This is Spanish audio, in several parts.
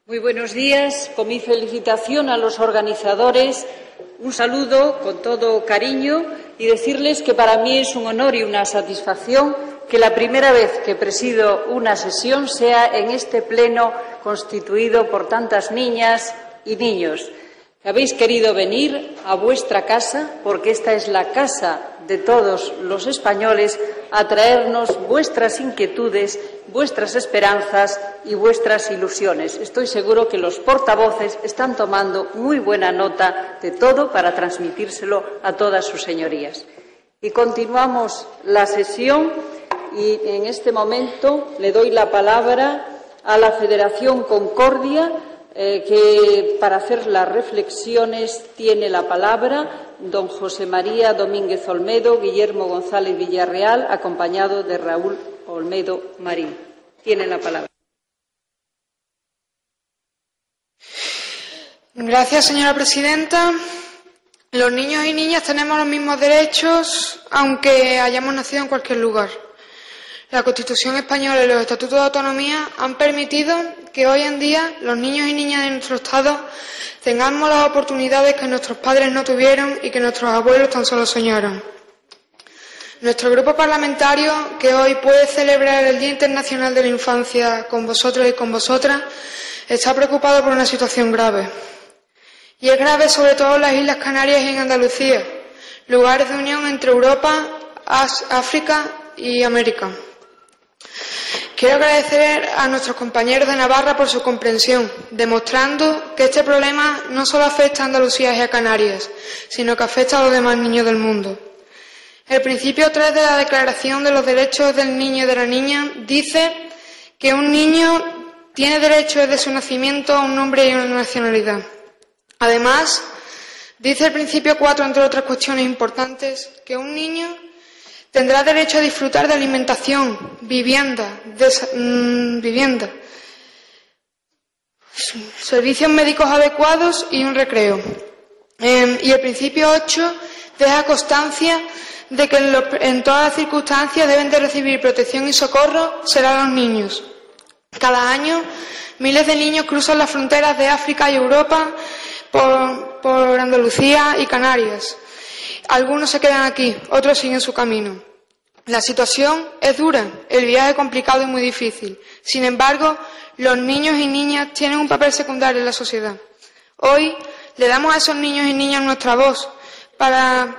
Muy buenos días. Con mi felicitación a los organizadores, un saludo con todo cariño y decirles que para mí es un honor y una satisfacción que la primera vez que presido una sesión sea en este pleno constituido por tantas niñas y niños. Habéis querido venir a vuestra casa, porque esta es la casa de todos los españoles, a traernos vuestras inquietudes, vuestras esperanzas y vuestras ilusiones. Estoy seguro que los portavoces están tomando muy buena nota de todo para transmitírselo a todas sus señorías. Y continuamos la sesión y en este momento le doy la palabra a la Federación Concordia, que para hacer las reflexiones tiene la palabra don José María Domínguez Olmedo, Guillermo González Villarreal, acompañado de Raúl Olmedo Marín. Tiene la palabra. Gracias, señora presidenta. Los niños y niñas tenemos los mismos derechos, aunque hayamos nacido en cualquier lugar. La Constitución española y los Estatutos de Autonomía han permitido que hoy en día los niños y niñas de nuestro Estado tengamos las oportunidades que nuestros padres no tuvieron y que nuestros abuelos tan solo soñaron. Nuestro grupo parlamentario, que hoy puede celebrar el Día Internacional de la Infancia con vosotros y con vosotras, está preocupado por una situación grave. Y es grave sobre todo en las Islas Canarias y en Andalucía, lugares de unión entre Europa, África y América. Quiero agradecer a nuestros compañeros de Navarra por su comprensión, demostrando que este problema no solo afecta a Andalucía y a Canarias, sino que afecta a los demás niños del mundo. El principio 3 de la Declaración de los Derechos del Niño y de la Niña dice que un niño tiene derecho desde su nacimiento a un nombre y una nacionalidad. Además, dice el principio 4, entre otras cuestiones importantes, que un niño tendrá derecho a disfrutar de alimentación, vivienda, servicios médicos adecuados y un recreo. Y el principio 8 deja constancia de que en todas las circunstancias deben de recibir protección y socorro serán los niños. Cada año, miles de niños cruzan las fronteras de África y Europa por Andalucía y Canarias. Algunos se quedan aquí, otros siguen su camino. La situación es dura, el viaje es complicado y muy difícil. Sin embargo, los niños y niñas tienen un papel secundario en la sociedad. Hoy le damos a esos niños y niñas nuestra voz para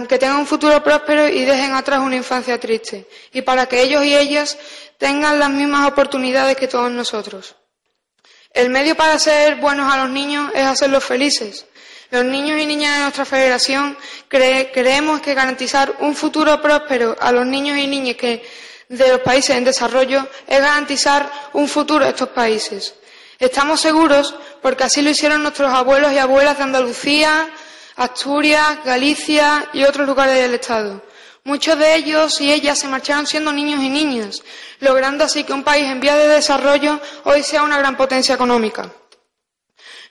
que tengan un futuro próspero y dejen atrás una infancia triste, y para que ellos y ellas tengan las mismas oportunidades que todos nosotros. El medio para ser buenos a los niños es hacerlos felices. Los niños y niñas de nuestra federación creemos que garantizar un futuro próspero a los niños y niñas de los países en desarrollo es garantizar un futuro a estos países. Estamos seguros porque así lo hicieron nuestros abuelos y abuelas de Andalucía, Asturias, Galicia y otros lugares del Estado. Muchos de ellos y ellas se marcharon siendo niños y niñas, logrando así que un país en vías de desarrollo hoy sea una gran potencia económica.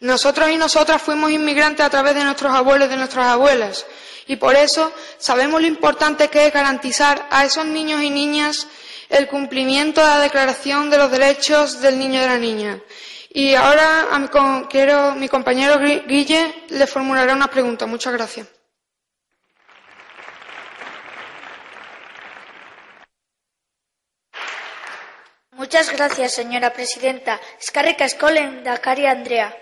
Nosotros y nosotras fuimos inmigrantes a través de nuestros abuelos y de nuestras abuelas, y por eso sabemos lo importante que es garantizar a esos niños y niñas el cumplimiento de la Declaración de los Derechos del Niño y de la Niña. Y ahora mi compañero Guille le formulará una pregunta. Muchas gracias. Muchas gracias, señora presidenta. Eskerrik asko lehendakari Andrea.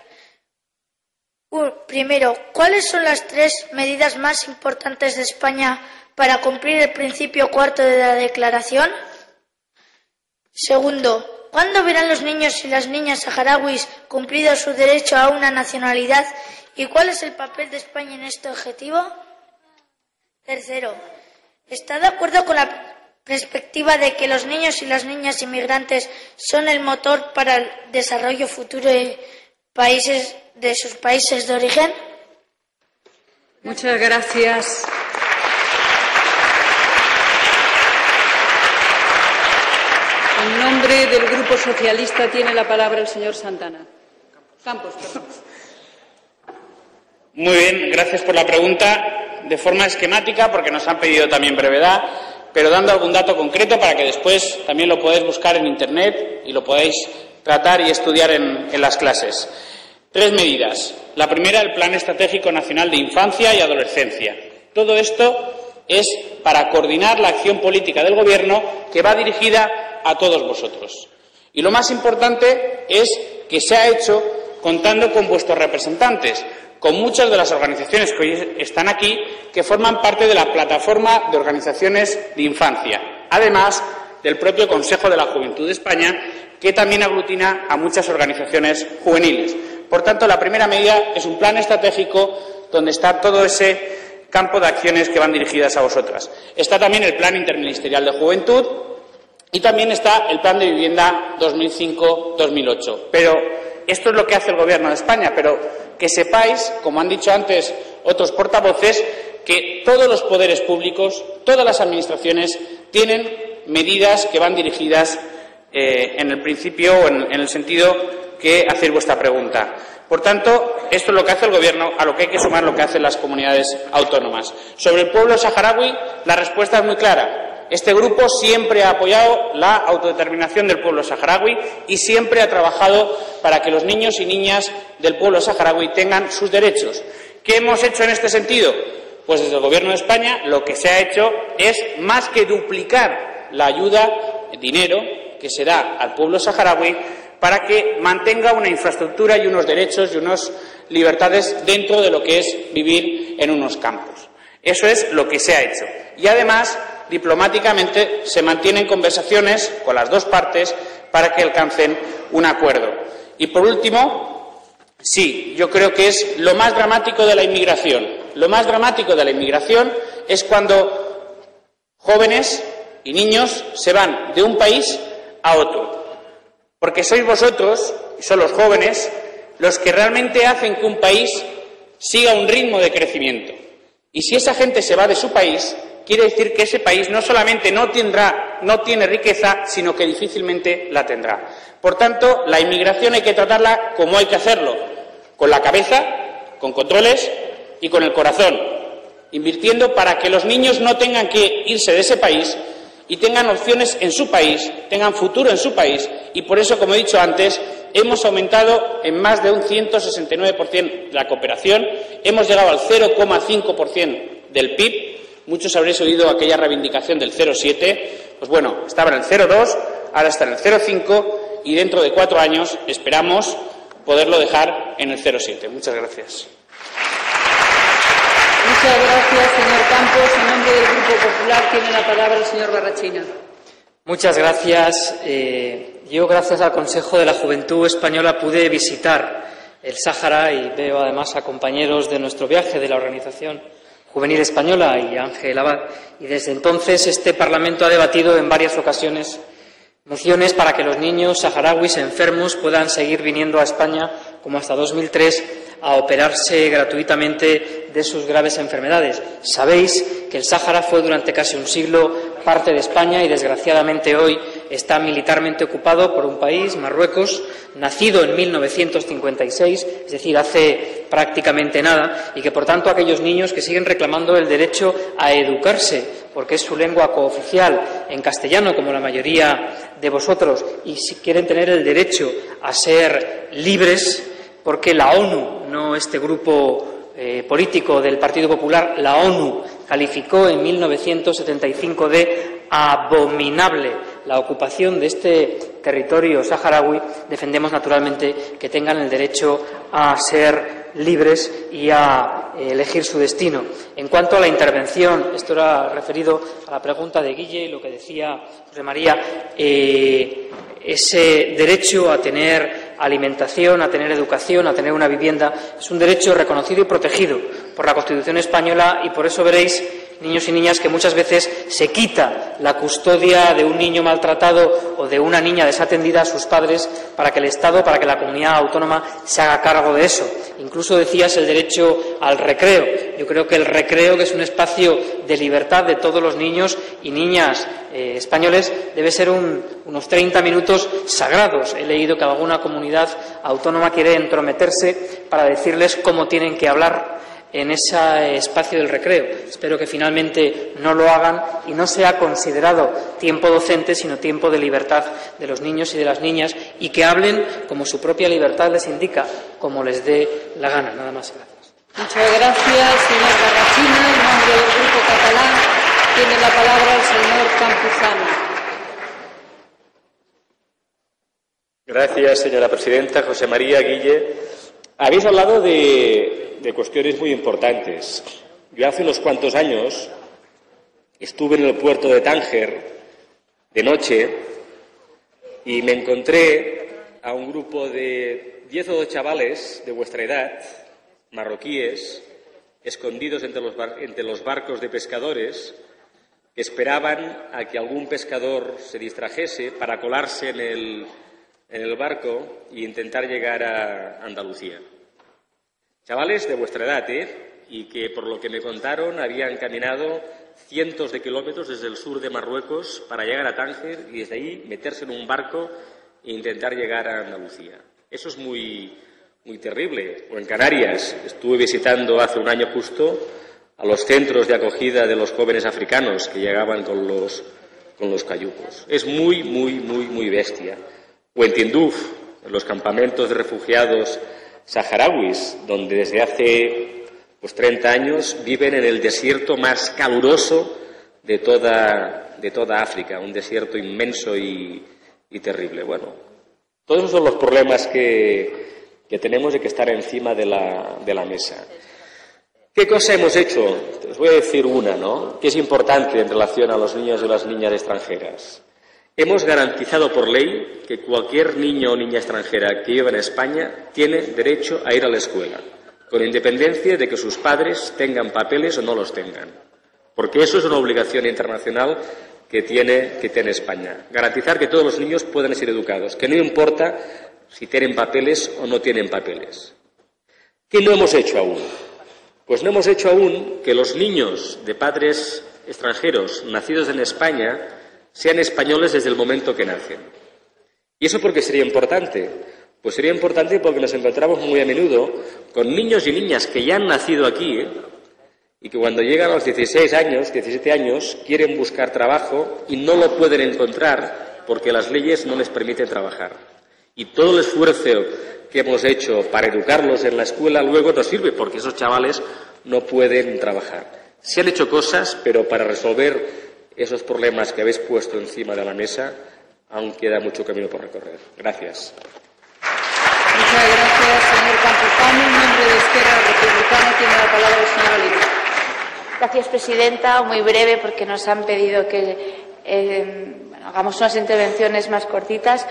Primero, ¿cuáles son las 3 medidas más importantes de España para cumplir el principio 4 de la Declaración? Segundo, ¿cuándo verán los niños y las niñas saharauis cumplido su derecho a una nacionalidad y cuál es el papel de España en este objetivo? Tercero, ¿está de acuerdo con la perspectiva de que los niños y las niñas inmigrantes son el motor para el desarrollo futuro de sus países de origen? Muchas gracias. En nombre del Grupo Socialista tiene la palabra el señor Santana. Campos, perdón. Muy bien, gracias por la pregunta. De forma esquemática, porque nos han pedido también brevedad, pero dando algún dato concreto para que después también lo podáis buscar en Internet y lo podáis tratar y estudiar en las clases. 3 medidas. La primera, el Plan Estratégico Nacional de Infancia y Adolescencia. Todo esto es para coordinar la acción política del Gobierno, que va dirigida a todos vosotros. Y lo más importante es que se ha hecho contando con vuestros representantes, con muchas de las organizaciones que hoy están aquí, que forman parte de la plataforma de organizaciones de infancia, además del propio Consejo de la Juventud de España, que también aglutina a muchas organizaciones juveniles. Por tanto, la primera medida es un plan estratégico donde está todo ese campo de acciones que van dirigidas a vosotras. Está también el Plan Interministerial de Juventud y también está el Plan de Vivienda 2005-2008. Pero esto es lo que hace el Gobierno de España, pero que sepáis, como han dicho antes otros portavoces, que todos los poderes públicos, todas las administraciones tienen medidas que van dirigidas en el principio o en el sentido que hacéis vuestra pregunta. Por tanto, esto es lo que hace el Gobierno, a lo que hay que sumar lo que hacen las comunidades autónomas. Sobre el pueblo saharaui, la respuesta es muy clara. Este grupo siempre ha apoyado la autodeterminación del pueblo saharaui y siempre ha trabajado para que los niños y niñas del pueblo saharaui tengan sus derechos. ¿Qué hemos hecho en este sentido? Pues desde el Gobierno de España lo que se ha hecho es más que duplicar la ayuda, el dinero que se da al pueblo saharaui para que mantenga una infraestructura y unos derechos y unas libertades dentro de lo que es vivir en unos campos. Eso es lo que se ha hecho. Y además, diplomáticamente, se mantienen conversaciones con las dos partes para que alcancen un acuerdo. Y por último, sí, yo creo que es lo más dramático de la inmigración. Lo más dramático de la inmigración es cuando jóvenes y niños se van de un país a otro. Porque sois vosotros, y son los jóvenes, los que realmente hacen que un país siga un ritmo de crecimiento. Y si esa gente se va de su país, quiere decir que ese país no solamente no tiene riqueza, sino que difícilmente la tendrá. Por tanto, la inmigración hay que tratarla como hay que hacerlo, con la cabeza, con controles y con el corazón, invirtiendo para que los niños no tengan que irse de ese país y tengan opciones en su país, tengan futuro en su país. Y por eso, como he dicho antes, hemos aumentado en más de un 169% la cooperación, hemos llegado al 0,5% del PIB. Muchos habréis oído aquella reivindicación del 0,7, pues bueno, estaba en el 0,2, ahora está en el 0,5 y dentro de 4 años esperamos poderlo dejar en el 0,7. Muchas gracias. Muchas gracias, señor Campos. En nombre del Grupo Popular tiene la palabra el señor Barrachina. Muchas gracias. Yo, gracias al Consejo de la Juventud Española, pude visitar el Sáhara y veo además a compañeros de nuestro viaje de la Organización Juvenil Española y Ángel Abad. Y desde entonces este Parlamento ha debatido en varias ocasiones mociones para que los niños saharauis enfermos puedan seguir viniendo a España, como hasta 2003, a operarse gratuitamente de sus graves enfermedades. Sabéis que el Sáhara fue durante casi un siglo parte de España y desgraciadamente hoy está militarmente ocupado por un país, Marruecos, nacido en 1956, es decir, hace prácticamente nada, y que por tanto aquellos niños que siguen reclamando el derecho a educarse, porque es su lengua cooficial en castellano, como la mayoría de vosotros, y si quieren tener el derecho a ser libres, porque la ONU, no este grupo político del Partido Popular, la ONU calificó en 1975 de abominable la ocupación de este territorio saharaui, defendemos naturalmente que tengan el derecho a ser libres y a elegir su destino. En cuanto a la intervención, esto era referido a la pregunta de Guille y lo que decía José María, ese derecho a tener alimentación, a tener educación, a tener una vivienda, es un derecho reconocido y protegido por la Constitución española y por eso veréis, niños y niñas, que muchas veces se quita la custodia de un niño maltratado o de una niña desatendida a sus padres para que el Estado, para que la comunidad autónoma se haga cargo de eso. Incluso decías el derecho al recreo. Yo creo que el recreo, que es un espacio de libertad de todos los niños y niñas españoles, debe ser unos 30 minutos sagrados. He leído que alguna comunidad autónoma quiere entrometerse para decirles cómo tienen que hablar en ese espacio del recreo. Espero que finalmente no lo hagan y no sea considerado tiempo docente, sino tiempo de libertad de los niños y de las niñas, y que hablen como su propia libertad les indica, como les dé la gana. Nada más. Gracias. Muchas gracias, señor Barrachina. En nombre del Grupo Catalán tiene la palabra el señor Campuzano. Gracias, señora presidenta. José María, Guille, habéis hablado de cuestiones muy importantes. Yo hace unos cuantos años estuve en el puerto de Tánger de noche y me encontré a un grupo de 10 o 12 chavales de vuestra edad, marroquíes, escondidos entre los barcos de pescadores, que esperaban a que algún pescador se distrajese para colarse en el barco e intentar llegar a Andalucía. Chavales de vuestra edad, y que, por lo que me contaron, habían caminado cientos de kilómetros desde el sur de Marruecos para llegar a Tánger y desde ahí meterse en un barco e intentar llegar a Andalucía. Eso es muy terrible. O en Canarias, estuve visitando hace un año justo a los centros de acogida de los jóvenes africanos que llegaban con los cayucos. Es muy bestia. O en Tinduf, en los campamentos de refugiados saharauis, donde desde hace 30 años viven en el desierto más caluroso de toda África, un desierto inmenso y terrible. Bueno, todos esos son los problemas que tenemos y que están encima de la mesa. ¿Qué cosa hemos hecho? Os voy a decir una, ¿no?, que es importante en relación a los niños y las niñas extranjeras. Hemos garantizado por ley que cualquier niño o niña extranjera que viva en España tiene derecho a ir a la escuela, con independencia de que sus padres tengan papeles o no los tengan, porque eso es una obligación internacional que tiene España. Garantizar que todos los niños puedan ser educados, que no importa si tienen papeles o no tienen papeles. ¿Qué no hemos hecho aún? Pues no hemos hecho aún que los niños de padres extranjeros nacidos en España sean españoles desde el momento que nacen. ¿Y eso por qué sería importante? Pues sería importante porque nos encontramos muy a menudo con niños y niñas que ya han nacido aquí, y que cuando llegan a los 16 años, 17 años, quieren buscar trabajo y no lo pueden encontrar porque las leyes no les permiten trabajar. Y todo el esfuerzo que hemos hecho para educarlos en la escuela luego no sirve porque esos chavales no pueden trabajar. Se han hecho cosas, pero para resolver esos problemas que habéis puesto encima de la mesa aún queda mucho camino por recorrer. Gracias. Muchas gracias, señor Campuzano. En nombre de Esquerra Republicana tiene la palabra el señor Oliva. Gracias, presidenta. Muy breve, porque nos han pedido que hagamos unas intervenciones más cortitas.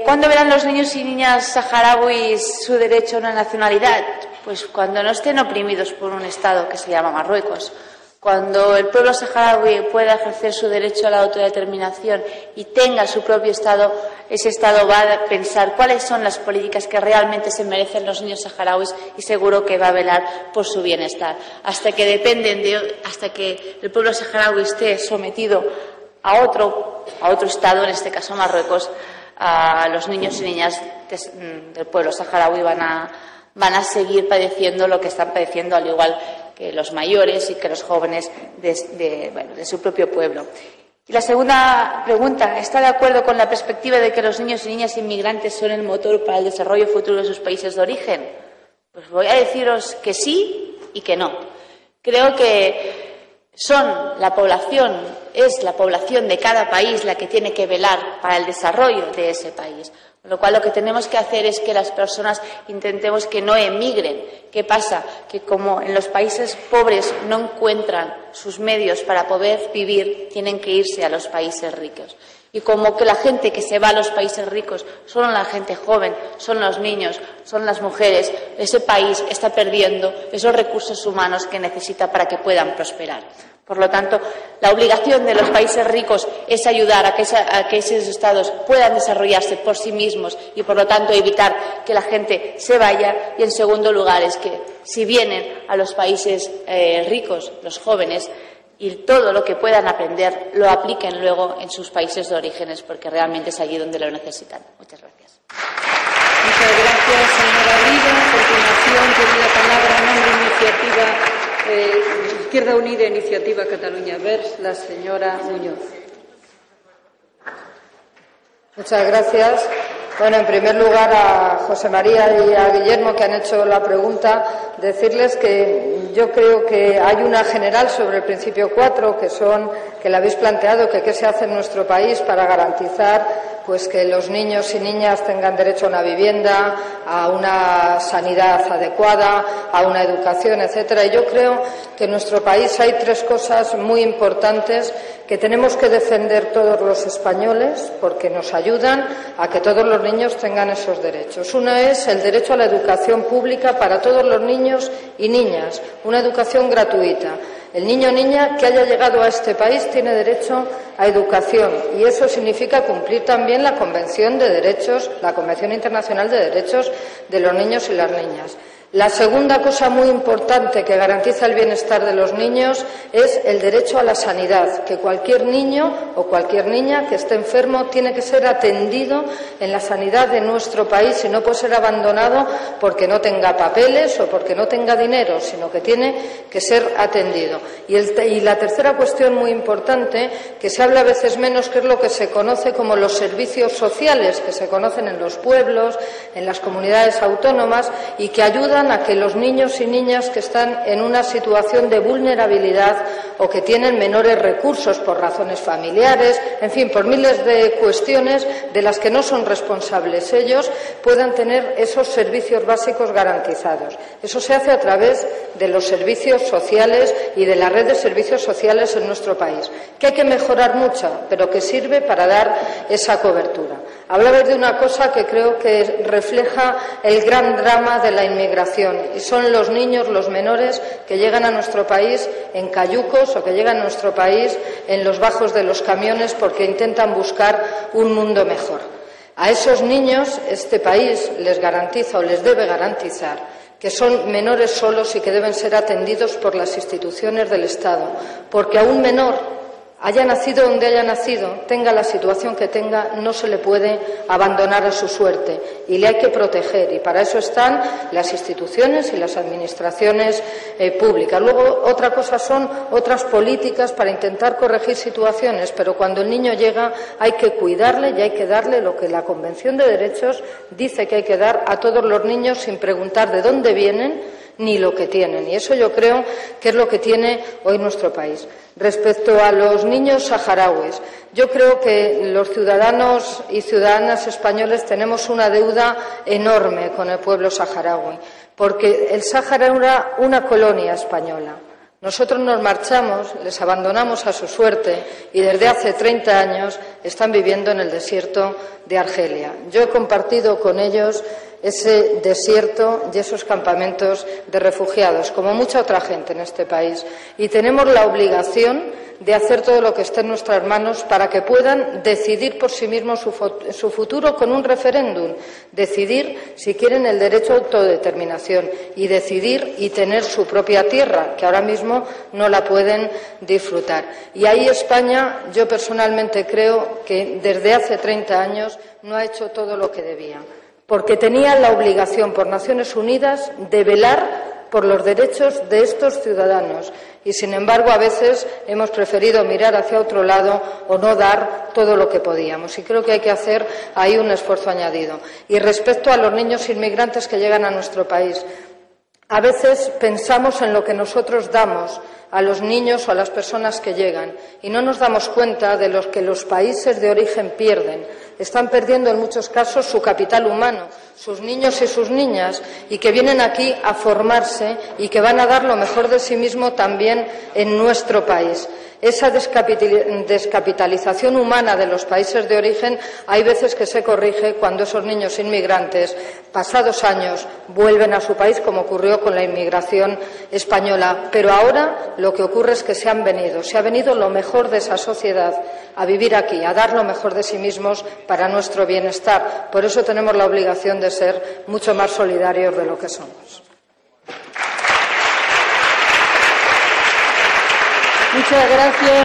¿Cuándo verán los niños y niñas saharauis su derecho a una nacionalidad? Pues cuando no estén oprimidos por un Estado que se llama Marruecos. Cuando el pueblo saharaui pueda ejercer su derecho a la autodeterminación y tenga su propio Estado, ese Estado va a pensar cuáles son las políticas que realmente se merecen los niños saharauis y seguro que va a velar por su bienestar. Hasta que el pueblo saharaui esté sometido a otro Estado, en este caso Marruecos, a los niños y niñas del pueblo saharaui van a seguir padeciendo lo que están padeciendo, al igual que los mayores y que los jóvenes de su propio pueblo. Y la segunda pregunta, ¿está de acuerdo con la perspectiva de que los niños y niñas inmigrantes son el motor para el desarrollo futuro de sus países de origen? Pues voy a deciros que sí y que no. Creo que es la población de cada país la que tiene que velar para el desarrollo de ese país. Con lo cual, lo que tenemos que hacer es que las personas intentemos que no emigren. ¿Qué pasa? Que como en los países pobres no encuentran sus medios para poder vivir, tienen que irse a los países ricos. Y como que la gente que se va a los países ricos son la gente joven, son los niños, son las mujeres, ese país está perdiendo esos recursos humanos que necesita para que puedan prosperar. Por lo tanto, la obligación de los países ricos es ayudar a que esos estados puedan desarrollarse por sí mismos y, por lo tanto, evitar que la gente se vaya. Y, en segundo lugar, es que si vienen a los países ricos, los jóvenes, y todo lo que puedan aprender lo apliquen luego en sus países de orígenes, porque realmente es allí donde lo necesitan. Muchas gracias. Muchas gracias, señora Oliva. A continuación, continuación tiene la palabra en nombre de Izquierda Unida, Iniciativa Catalunya Verds, la señora Muñoz. Muchas gracias. Bueno, en primer lugar a José María y a Guillermo, que han hecho la pregunta, decirles que yo creo que hay una general sobre el principio 4, que la habéis planteado, que qué se hace en nuestro país para garantizar pues que los niños y niñas tengan derecho a una vivienda, a una sanidad adecuada, a una educación, etcétera. Y yo creo que en nuestro país hay tres cosas muy importantes que tenemos que defender todos los españoles porque nos ayudan a que todos los niños tengan esos derechos. Uno es el derecho a la educación pública para todos los niños y niñas, una educación gratuita. El niño o niña que haya llegado a este país tiene derecho a educación y eso significa cumplir también la Convención de Derechos, la Convención Internacional de Derechos de los Niños y las Niñas. La segunda cosa muy importante que garantiza el bienestar de los niños es el derecho a la sanidad, que cualquier niño o cualquier niña que esté enfermo tiene que ser atendido en la sanidad de nuestro país y no puede ser abandonado porque no tenga papeles o porque no tenga dinero, sino que tiene que ser atendido. Y la tercera cuestión muy importante, que se habla a veces menos, que es lo que se conoce como los servicios sociales, que se conocen en los pueblos, en las comunidades autónomas y que ayudan a que los niños y niñas que están en una situación de vulnerabilidad o que tienen menores recursos por razones familiares, en fin, por miles de cuestiones de las que no son responsables ellos, puedan tener esos servicios básicos garantizados. Eso se hace a través de los servicios sociales y de la red de servicios sociales en nuestro país, que hay que mejorar mucho, pero que sirve para dar esa cobertura. Hablabais de una cosa que creo que refleja el gran drama de la inmigración y son los niños, los menores que llegan a nuestro país en cayucos o que llegan a nuestro país en los bajos de los camiones porque intentan buscar un mundo mejor. A esos niños este país les garantiza o les debe garantizar que son menores solos y que deben ser atendidos por las instituciones del Estado, porque a un menor, haya nacido donde haya nacido, tenga la situación que tenga, no se le puede abandonar a su suerte y le hay que proteger y para eso están las instituciones y las administraciones públicas. Luego, otra cosa son otras políticas para intentar corregir situaciones, pero cuando el niño llega hay que cuidarle y hay que darle lo que la Convención de Derechos dice que hay que dar a todos los niños sin preguntar de dónde vienen ni lo que tienen. Y eso yo creo que es lo que tiene hoy nuestro país. Respecto a los niños saharauis, yo creo que los ciudadanos y ciudadanas españoles tenemos una deuda enorme con el pueblo saharaui, porque el Sáhara era una colonia española. Nosotros nos marchamos, les abandonamos a su suerte y desde hace 30 años están viviendo en el desierto de Argelia. Yo he compartido con ellos ese desierto y esos campamentos de refugiados, como mucha otra gente en este país. Y tenemos la obligación de hacer todo lo que esté en nuestras manos para que puedan decidir por sí mismos su futuro con un referéndum, decidir si quieren el derecho a autodeterminación y decidir y tener su propia tierra, que ahora mismo no la pueden disfrutar. Y ahí España, yo personalmente creo que desde hace 30 años no ha hecho todo lo que debía, porque tenía la obligación por Naciones Unidas de velar por los derechos de estos ciudadanos y, sin embargo, a veces hemos preferido mirar hacia otro lado o no dar todo lo que podíamos. Y creo que hay que hacer ahí un esfuerzo añadido. Y respecto a los niños inmigrantes que llegan a nuestro país, a veces pensamos en lo que nosotros damos a los niños o a las personas que llegan y no nos damos cuenta de lo que los países de origen pierden. Están perdiendo en muchos casos su capital humano, sus niños y sus niñas, y que vienen aquí a formarse y que van a dar lo mejor de sí mismo también en nuestro país. Esa descapitalización humana de los países de origen hay veces que se corrige cuando esos niños inmigrantes, pasados años, vuelven a su país, como ocurrió con la inmigración española. Pero ahora lo que ocurre es que se ha venido lo mejor de esa sociedad a vivir aquí, a dar lo mejor de sí mismos para nuestro bienestar. Por eso tenemos la obligación de ser mucho más solidarios de lo que somos. Muchas gracias.